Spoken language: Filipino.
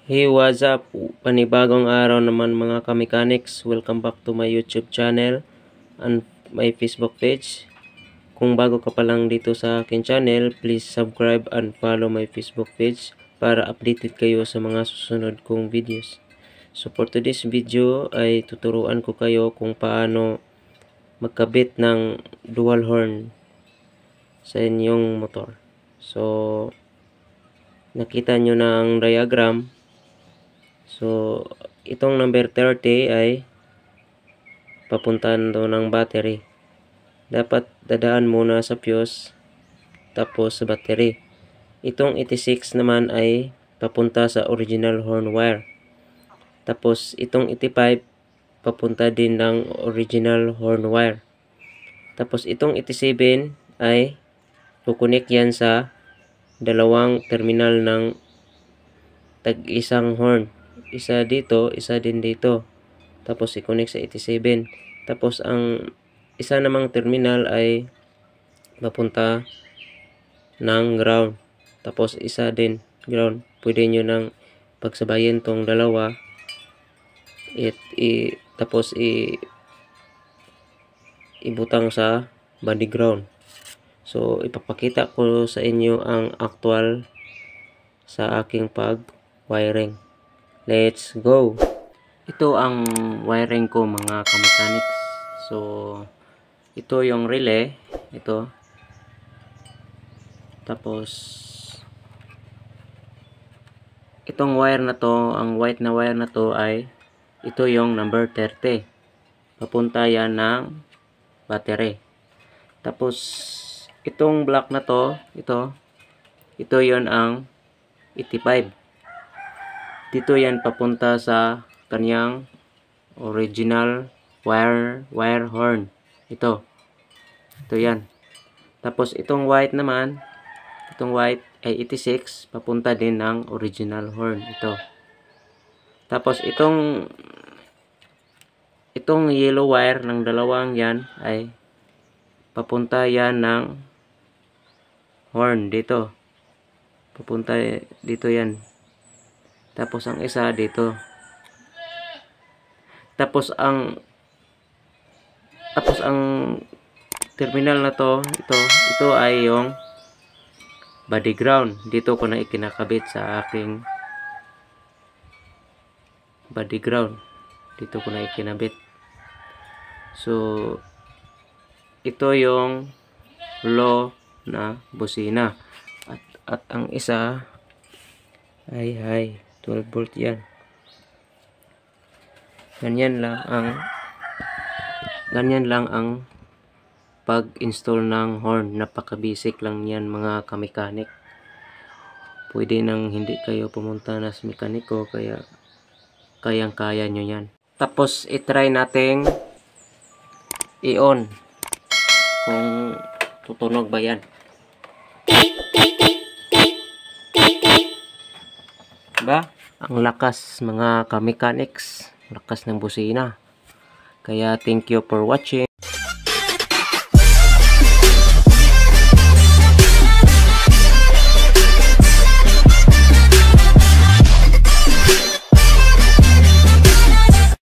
Hey, what's up? Panibagong araw naman mga ka-mechanics. Welcome back to my YouTube channel and my Facebook page. Kung bago ka pa lang dito sa akin channel, please subscribe and follow my Facebook page para updated kayo sa mga susunod kong videos. So for today's video ay tuturuan ko kayo kung paano magkabit ng dual horn sa inyong motor. So nakita nyo na ang diagram. So, itong number 30 ay papuntahan daw ng battery. Dapat dadaan muna sa fuse, tapos sa battery. Itong 86 naman ay papunta sa original horn wire. Tapos, itong 85 papunta din ng original horn wire. Tapos, itong 87 ay kukunik yan sa dalawang terminal ng tag-isang horn. Isa dito, isa din dito. Tapos i-connect sa 87. Tapos ang isa namang terminal ay mapunta ng ground. Tapos isa din ground. Pwede nyo nang pagsabayin tong dalawa. Tapos ibutang sa body ground. So ipapakita ko sa inyo ang actual sa aking pag-wiring. Let's go! Ito ang wiring ko mga ka-mechanics. So, ito yung relay. Ito. Tapos, itong wire na to, ang white na wire na to ay, ito yung number 30. Papunta yan ng battery. Tapos, itong black na to, ito yon ang 85. Dito yan papunta sa kanyang original wire horn. Ito yan. Tapos itong white naman, itong white ay 86 papunta din ng original horn. Ito. Tapos itong yellow wire ng dalawang yan ay papunta yan ng horn dito. Papunta dito yan. Tapos ang isa dito. Tapos ang terminal na to, ito ay yung body ground. Dito ko na ikinakabit sa aking body ground. Dito ko na ikinabit. So ito yung low na busina. At ang isa ay high. 12 volt yan. Ganyan lang ang pag-install ng horn. Napaka-basic lang yan mga ka-mechanic. Pwede nang hindi kayo pumunta na sa mekaniko, kaya kayang-kaya nyo yan. Tapos i-try nating i-on kung tutunog ba yan. Ba? Ang lakas mga ka-mechanics, lakas ng busina. Kaya thank you for watching.